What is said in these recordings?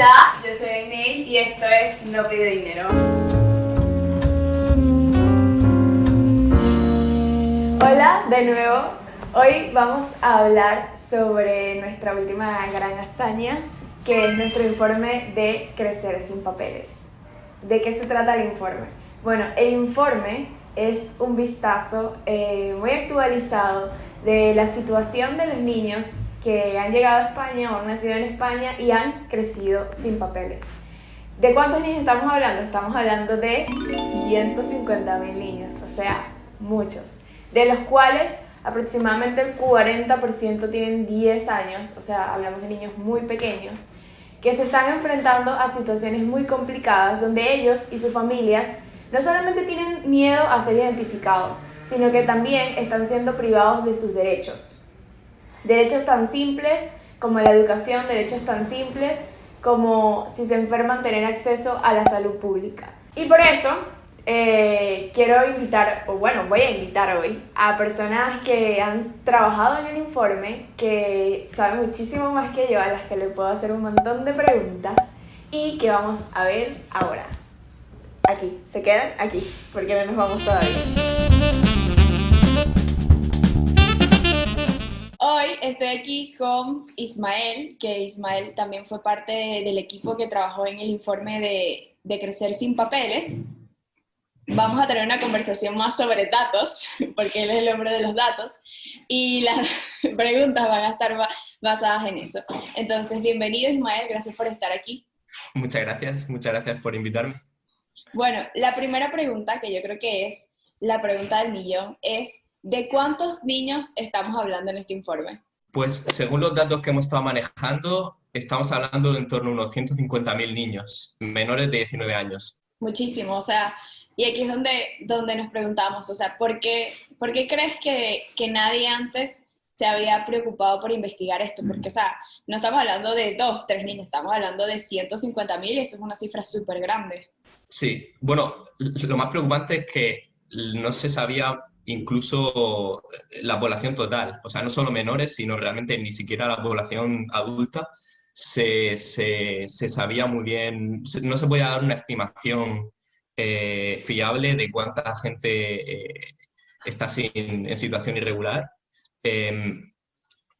Hola, yo soy Neil y esto es No Pide Dinero. Hola de nuevo. Hoy vamos a hablar sobre nuestra última gran hazaña, que es nuestro informe de Crecer sin Papeles. ¿De qué se trata el informe? Bueno, el informe es un vistazo muy actualizado de la situación de los niños que han llegado a España o han nacido en España y han crecido sin papeles. ¿De cuántos niños estamos hablando? Estamos hablando de 150.000 niños, o sea, muchos, de los cuales aproximadamente el 40% tienen 10 años, o sea, hablamos de niños muy pequeños, que se están enfrentando a situaciones muy complicadas donde ellos y sus familias no solamente tienen miedo a ser identificados, sino que también están siendo privados de sus derechos. Derechos tan simples como la educación, derechos tan simples como si se enferman tener acceso a la salud pública. Y por eso quiero invitar, o bueno, voy a invitar hoy a personas que han trabajado en el informe, que saben muchísimo más que yo, a las que le puedo hacer un montón de preguntas y que vamos a ver ahora. Aquí, se quedan aquí, porque no nos vamos todavía. Hoy estoy aquí con Ismael, que Ismael también fue parte del equipo que trabajó en el informe de Crecer sin Papeles. Vamos a tener una conversación más sobre datos, porque él es el hombre de los datos, y las preguntas van a estar basadas en eso. Entonces, bienvenido Ismael, gracias por estar aquí. Muchas gracias por invitarme. Bueno, la primera pregunta, que yo creo que es la pregunta del millón, es ¿de cuántos niños estamos hablando en este informe? Pues según los datos que hemos estado manejando, estamos hablando de en torno a unos 150.000 niños menores de 19 años. Muchísimo, o sea, y aquí es donde nos preguntamos, o sea, ¿por qué crees que nadie antes se había preocupado por investigar esto? Porque, o sea, no estamos hablando de 2, 3 niños, estamos hablando de 150.000 y eso es una cifra súper grande. Sí, bueno, lo más preocupante es que no se sabía incluso la población total, o sea, no solo menores, sino realmente ni siquiera la población adulta se sabía muy bien, no se podía dar una estimación fiable de cuánta gente está en situación irregular. Em,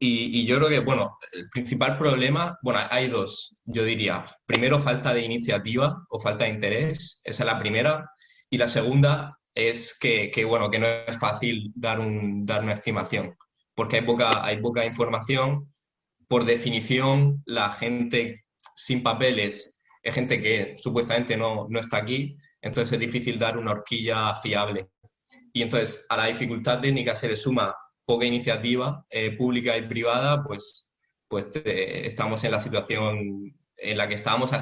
y yo creo que, bueno, el principal problema, bueno, hay dos, yo diría. Primero, falta de iniciativa o falta de interés, esa es la primera. Y la segunda es bueno, que no es fácil dar una estimación, porque hay poca información. Por definición, la gente sin papeles es gente que supuestamente no está aquí, entonces es difícil dar una horquilla fiable. Y entonces a la dificultad técnica se le suma poca iniciativa pública y privada, estamos en la situación en la que estábamos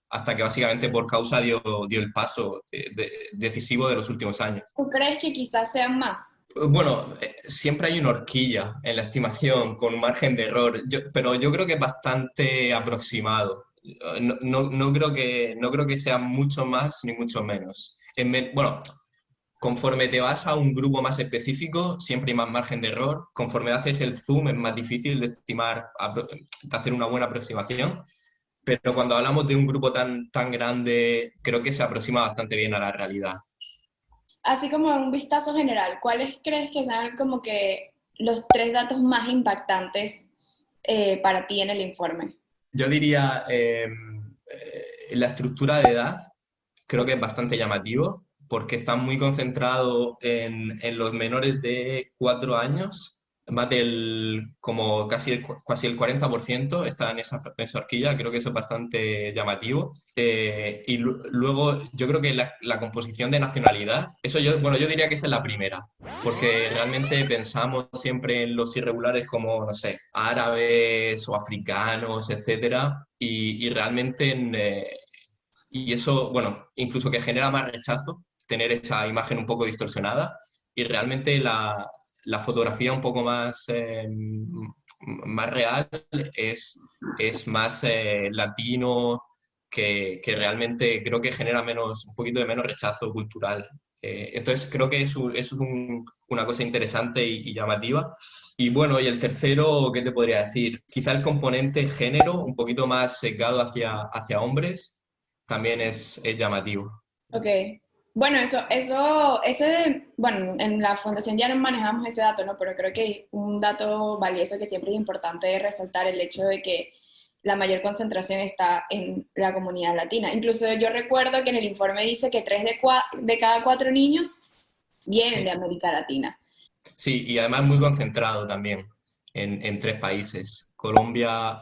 hasta que básicamente por causa dio el paso decisivo de los últimos años. ¿Tú crees que quizás sean más? Bueno, siempre hay una horquilla en la estimación con un margen de error, pero yo creo que es bastante aproximado. No creo que sea mucho más ni mucho menos. Bueno, conforme te vas a un grupo más específico, siempre hay más margen de error. Conforme haces el zoom, es más difícil de estimar, de hacer una buena aproximación. Pero cuando hablamos de un grupo tan grande, creo que se aproxima bastante bien a la realidad. Así como un vistazo general, ¿cuáles crees que sean como que los 3 datos más impactantes para ti en el informe? Yo diría la estructura de edad, creo que es bastante llamativo, porque está muy concentrado en los menores de 4 años, más como casi el 40% está en esa horquilla, creo que eso es bastante llamativo. Luego, yo creo que la composición de nacionalidad, bueno, yo diría que esa es la primera, porque realmente pensamos siempre en los irregulares como, no sé, árabes o africanos, etcétera, y realmente y eso, bueno, incluso que genera más rechazo, tener esa imagen un poco distorsionada, y realmente la fotografía un poco más real es más latino, que realmente creo que genera un poquito de menos rechazo cultural. Entonces creo que eso es una cosa interesante y llamativa. Y bueno, y el tercero, ¿qué te podría decir? Quizá el componente género, un poquito más sesgado hacia hombres, también es llamativo. Ok. Bueno, bueno, en la fundación ya no manejamos ese dato, ¿no? Pero creo que un dato valioso que siempre es importante resaltar el hecho de que la mayor concentración está en la comunidad latina. Incluso yo recuerdo que en el informe dice que de cada 4 niños vienen Sí, de América Latina. sí, y además muy concentrado también en 3 países, Colombia,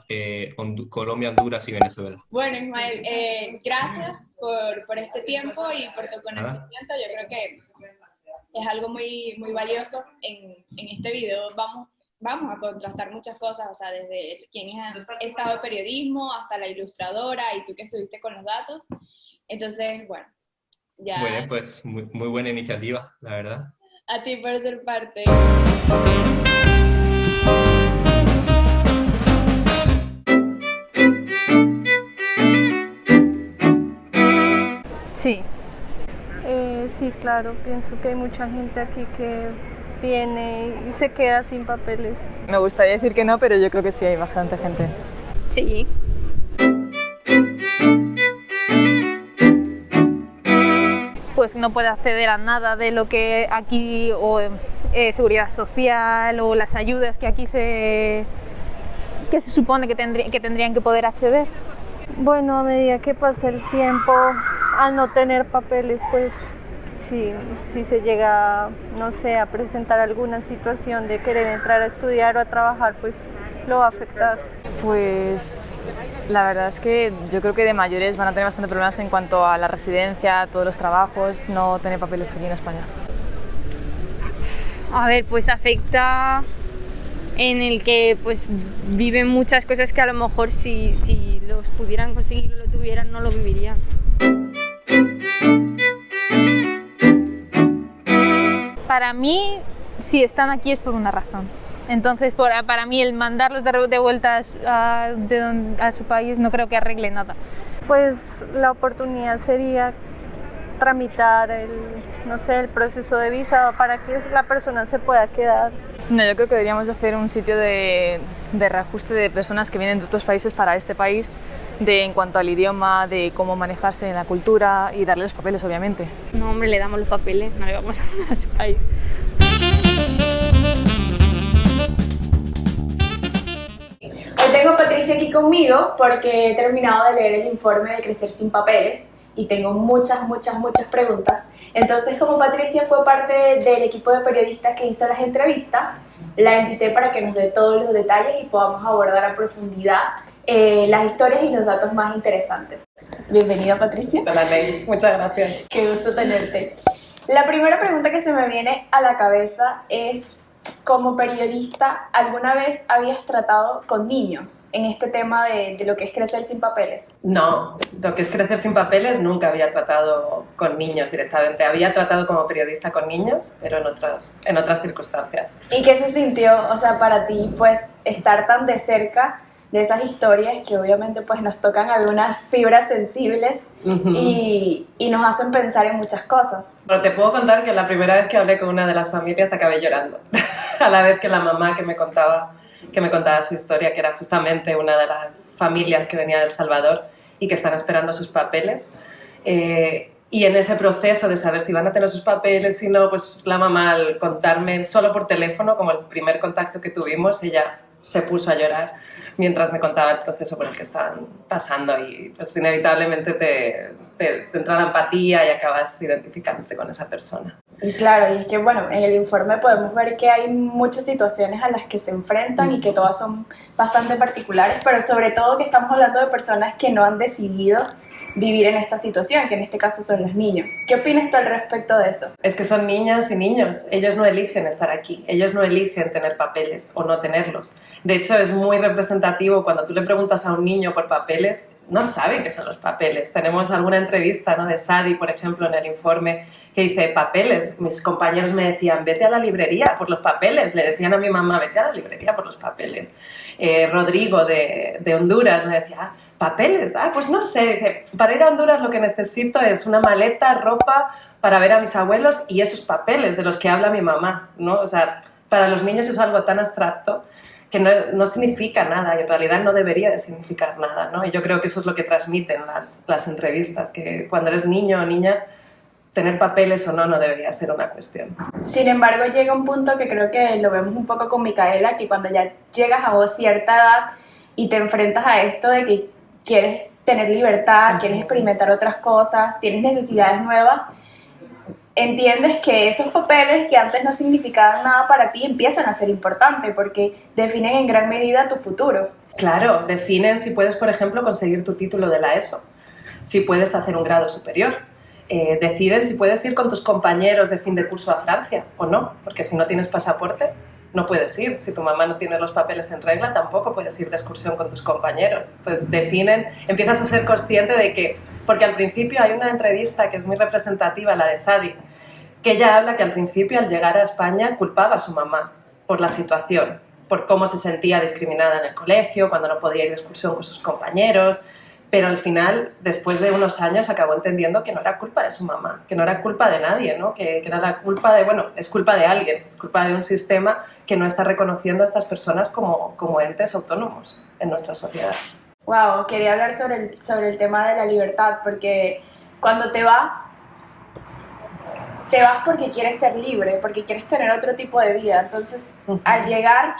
Colombia, Honduras y Venezuela. Bueno, Ismael, gracias por este tiempo y por tu Nada, conocimiento. Yo creo que es algo muy, muy valioso. En este video vamos a contrastar muchas cosas, o sea, desde quienes han estado en periodismo hasta la ilustradora y tú que estuviste con los datos. Entonces, bueno, muy ya bien, pues muy buena iniciativa, la verdad. a ti por ser parte. Sí. Sí, claro, pienso que hay mucha gente aquí que viene y se queda sin papeles. Me gustaría decir que no, pero yo creo que sí hay bastante gente. Sí. Pues no puede acceder a nada de lo que aquí, o seguridad social, o las ayudas que aquí que se supone que tendrían que poder acceder. Bueno, a medida que pasa el tiempo, al no tener papeles, pues si se llega, no sé, a presentar alguna situación de querer entrar a estudiar o a trabajar, pues lo va a afectar. Pues la verdad es que yo creo que de mayores van a tener bastante problemas en cuanto a la residencia, todos los trabajos, no tener papeles aquí en España. A ver, pues afecta en el que pues viven muchas cosas que a lo mejor si los pudieran conseguir o lo tuvieran no lo vivirían. Para mí, si están aquí es por una razón. Entonces, para mí, el mandarlos de vuelta a su país no creo que arregle nada. Pues la oportunidad sería tramitar el proceso de visa para que la persona se pueda quedar. No, yo creo que deberíamos hacer un sitio de reajuste de personas que vienen de otros países para este país, en cuanto al idioma, de cómo manejarse en la cultura y darle los papeles, obviamente. No, hombre, le damos los papeles, no le vamos a su país. Hoy tengo a Patricia aquí conmigo porque he terminado de leer el informe de Crecer sin Papeles y tengo muchas preguntas. Entonces, como Patricia fue parte del equipo de periodistas que hizo las entrevistas, la invité para que nos dé todos los detalles y podamos abordar a profundidad las historias y los datos más interesantes. Bienvenida, Patricia. Hola, Ney. Muchas gracias. Qué gusto tenerte. La primera pregunta que se me viene a la cabeza es, como periodista, ¿alguna vez habías tratado con niños en este tema de lo que es crecer sin papeles? No, lo que es crecer sin papeles nunca había tratado con niños directamente. Había tratado como periodista con niños, pero en otras circunstancias. ¿Y qué se sintió, o sea, para ti, pues, estar tan de cerca de esas historias que obviamente pues nos tocan algunas fibras sensibles y nos hacen pensar en muchas cosas? Pero te puedo contar que la primera vez que hablé con una de las familias acabé llorando. A la vez que la mamá que me contaba su historia, que era justamente una de las familias que venía de El Salvador y que están esperando sus papeles. Y en ese proceso de saber si van a tener sus papeles, si no, pues la mamá, al contarme solo por teléfono, como el primer contacto que tuvimos, ella se puso a llorar mientras me contaba el proceso por el que estaban pasando, y pues inevitablemente te entra la empatía y acabas identificándote con esa persona. Y claro, y es que bueno, en el informe podemos ver que hay muchas situaciones a las que se enfrentan y que todas son bastante particulares, pero sobre todo que estamos hablando de personas que no han decidido vivir en esta situación, que en este caso son los niños. ¿Qué opinas tú al respecto de eso? Es que son niñas y niños, ellos no eligen estar aquí, ellos no eligen tener papeles o no tenerlos. De hecho, es muy representativo cuando tú le preguntas a un niño por papeles, no sabe qué son los papeles. Tenemos alguna entrevista, ¿no?, de Sadi, por ejemplo, en el informe, que dice papeles. Mis compañeros me decían, vete a la librería por los papeles. Le decían a mi mamá, vete a la librería por los papeles. Rodrigo de Honduras me decía, papeles, pues no sé, para ir a Honduras lo que necesito es una maleta, ropa para ver a mis abuelos y esos papeles de los que habla mi mamá, ¿no? O sea, para los niños es algo tan abstracto que no significa nada y en realidad no debería de significar nada, ¿no? Y yo creo que eso es lo que transmiten las entrevistas, que cuando eres niño o niña, tener papeles o no debería ser una cuestión. Sin embargo, llega un punto que creo que lo vemos un poco con Micaela, que cuando ya llegas a cierta edad y te enfrentas a esto de que quieres tener libertad, quieres experimentar otras cosas, tienes necesidades nuevas, entiendes que esos papeles que antes no significaban nada para ti empiezan a ser importantes porque definen en gran medida tu futuro. Claro, definen si puedes, por ejemplo, conseguir tu título de la ESO, si puedes hacer un grado superior. Deciden si puedes ir con tus compañeros de fin de curso a Francia o no, porque si no tienes pasaporte no puedes ir. Si tu mamá no tiene los papeles en regla, tampoco puedes ir de excursión con tus compañeros. Entonces definen, empiezas a ser consciente de que, porque al principio hay una entrevista que es muy representativa, la de Sadi, que ella habla que al principio al llegar a España culpaba a su mamá por la situación, por cómo se sentía discriminada en el colegio, cuando no podía ir de excursión con sus compañeros, pero al final, después de unos años, acabó entendiendo que no era culpa de su mamá, que no era culpa de nadie, ¿no? Que era la culpa de, bueno, es culpa de alguien, es culpa de un sistema que no está reconociendo a estas personas como entes autónomos en nuestra sociedad. Wow, quería hablar sobre el tema de la libertad, porque cuando te vas porque quieres ser libre, porque quieres tener otro tipo de vida. Entonces, al llegar,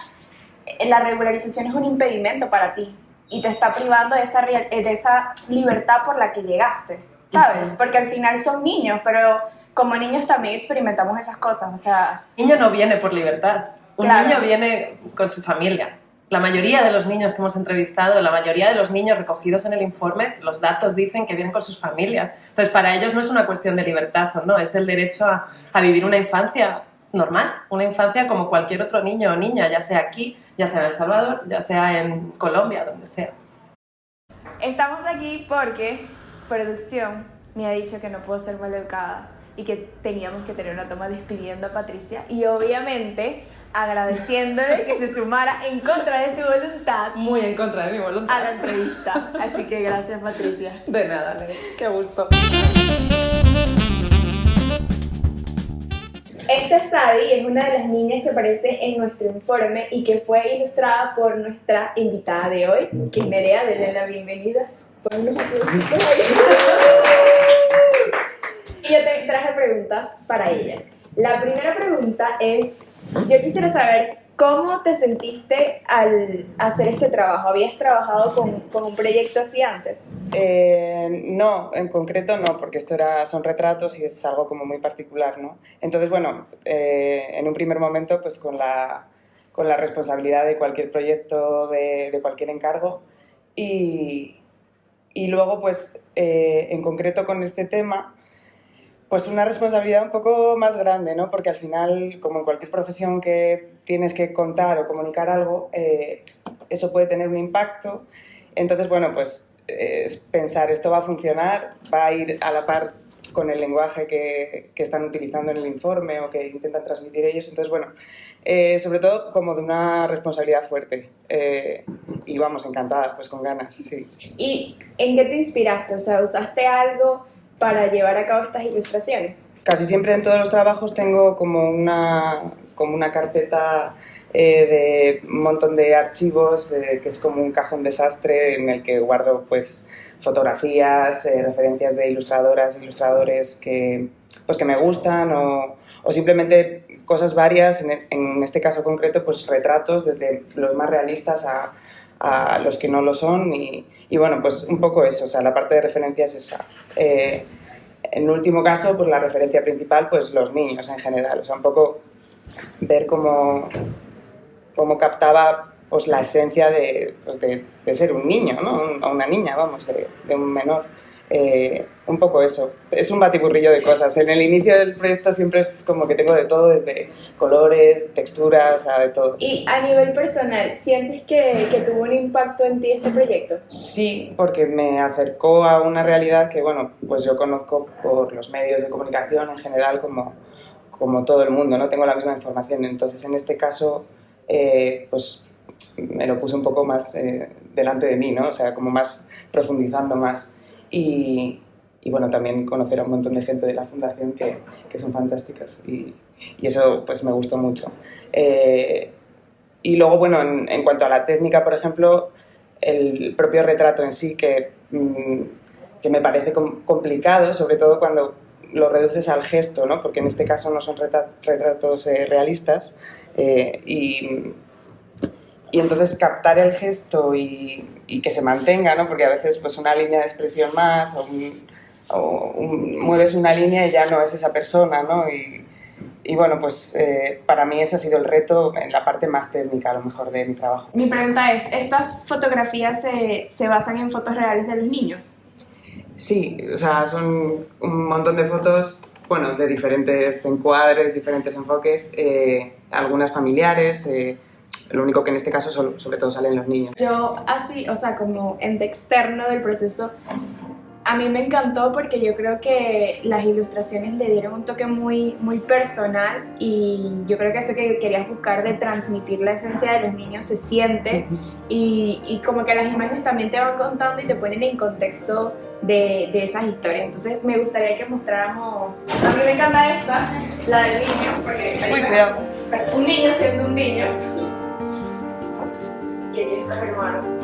la regularización es un impedimento para ti y te está privando de esa libertad por la que llegaste, ¿sabes? Porque al final son niños, pero como niños también experimentamos esas cosas, o sea... Un niño no viene por libertad, un niño viene con su familia. La mayoría de los niños que hemos entrevistado, la mayoría de los niños recogidos en el informe, los datos dicen que vienen con sus familias. Entonces, para ellos no es una cuestión de libertad o no, es el derecho a vivir una infancia normal, una infancia como cualquier otro niño o niña, ya sea aquí, ya sea en El Salvador, ya sea en Colombia, donde sea. Estamos aquí porque producción me ha dicho que no puedo ser maleducada y que teníamos que tener una toma despidiendo a Patricia y obviamente agradeciéndole que se sumara en contra de su voluntad. Muy en contra de mi voluntad. A la entrevista. Así que gracias, Patricia. De nada, Nere. Qué gusto. Esta Sadi es una de las niñas que aparece en nuestro informe y que fue ilustrada por nuestra invitada de hoy, que es Nerea. Denle la bienvenida. Pon unos aplausos ahí. Y yo te traje preguntas para ella. La primera pregunta es, yo quisiera saber cómo te sentiste al hacer este trabajo. ¿Habías trabajado con un proyecto así antes? No, en concreto no, porque son retratos y es algo como muy particular, ¿no? Entonces, bueno, en un primer momento, pues con la responsabilidad de cualquier proyecto, de cualquier encargo, y luego, pues, en concreto con este tema, pues una responsabilidad un poco más grande, ¿no? Porque al final, como en cualquier profesión que tienes que contar o comunicar algo, eso puede tener un impacto. Entonces, bueno, pues es pensar, esto va a funcionar, va a ir a la par con el lenguaje que están utilizando en el informe o que intentan transmitir ellos. Entonces, bueno, sobre todo como de una responsabilidad fuerte. Y vamos, encantada, pues con ganas, sí. ¿Y en qué te inspiraste? O sea, ¿usaste algo para llevar a cabo estas ilustraciones? Casi siempre en todos los trabajos tengo como una carpeta de un montón de archivos, que es como un cajón desastre en el que guardo pues fotografías, referencias de ilustradoras e ilustradores que me gustan o simplemente cosas varias, en este caso concreto pues retratos desde los más realistas a los que no lo son y bueno, pues un poco eso, o sea, la parte de referencia es esa. En último caso, pues la referencia principal, pues los niños en general, o sea, un poco ver cómo captaba pues la esencia de ser un niño, ¿no? O una niña, vamos, de un menor. Un poco eso. Es un batiburrillo de cosas. En el inicio del proyecto siempre es como que tengo de todo, desde colores, texturas, o sea, de todo. Y a nivel personal, ¿sientes que tuvo un impacto en ti este proyecto? Sí, porque me acercó a una realidad que, bueno, pues yo conozco por los medios de comunicación en general como todo el mundo, no tengo la misma información. Entonces, en este caso, pues me lo puse un poco más delante de mí, ¿no? O sea, como más profundizando más. Y y bueno, también conocer a un montón de gente de la fundación que son fantásticas y eso pues me gustó mucho. Y luego, bueno, en cuanto a la técnica, por ejemplo, el propio retrato en sí, que me parece complicado, sobre todo cuando lo reduces al gesto, ¿no? Porque en este caso no son retratos realistas, y entonces captar el gesto y que se mantenga, ¿no? Porque a veces pues una línea de expresión más mueves una línea y ya no es esa persona, ¿no? Y bueno, pues para mí ese ha sido el reto en la parte más técnica, a lo mejor, de mi trabajo. Mi pregunta es, ¿estas fotografías se basan en fotos reales de los niños? Sí, o sea, son un montón de fotos, bueno, de diferentes encuadres, diferentes enfoques, algunas familiares, lo único que en este caso sobre todo salen los niños. Yo así, o sea, como ente externo del proceso, a mí me encantó porque yo creo que las ilustraciones le dieron un toque muy, muy personal y yo creo que eso que querías buscar de transmitir la esencia de los niños se siente y como que las imágenes también te van contando y te ponen en contexto de esas historias. Entonces me gustaría que mostráramos, a mí me encanta esta, la del niño, porque Cuidado. un niño siendo un niño y aquí están los hermanos.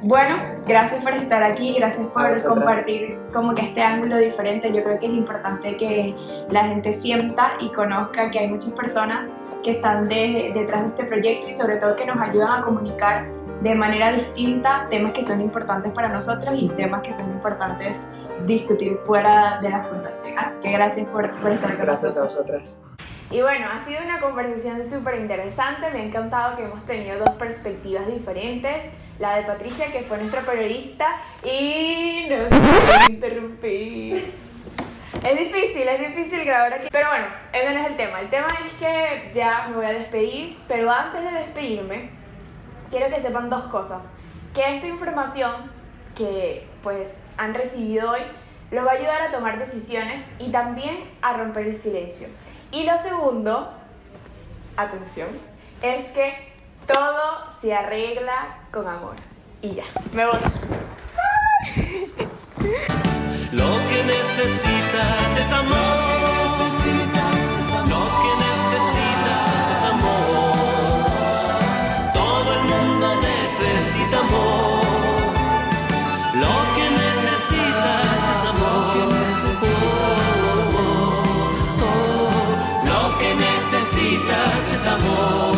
Bueno, gracias por estar aquí, gracias por compartir como que este ángulo diferente. Yo creo que es importante que la gente sienta y conozca que hay muchas personas que están detrás de este proyecto y sobre todo que nos ayudan a comunicar de manera distinta temas que son importantes para nosotros y temas que son importantes discutir fuera de la fundación. Así que gracias por estar con nosotros. Gracias a vosotras. Y bueno, ha sido una conversación súper interesante, me ha encantado que hemos tenido dos perspectivas diferentes, la de Patricia, que fue nuestra periodista, y nos quiere interrumpir. Es difícil grabar aquí, pero bueno, ese no es el tema es que ya me voy a despedir, pero antes de despedirme, quiero que sepan dos cosas, que esta información que pues han recibido hoy los va a ayudar a tomar decisiones y también a romper el silencio. Y lo segundo, atención, es que todo se arregla con amor. Y ya, me voy. Lo que necesitas es amor. Lo que necesitas es amor. Todo el mundo necesita amor. Lo que necesitas es amor. Lo que necesitas es amor.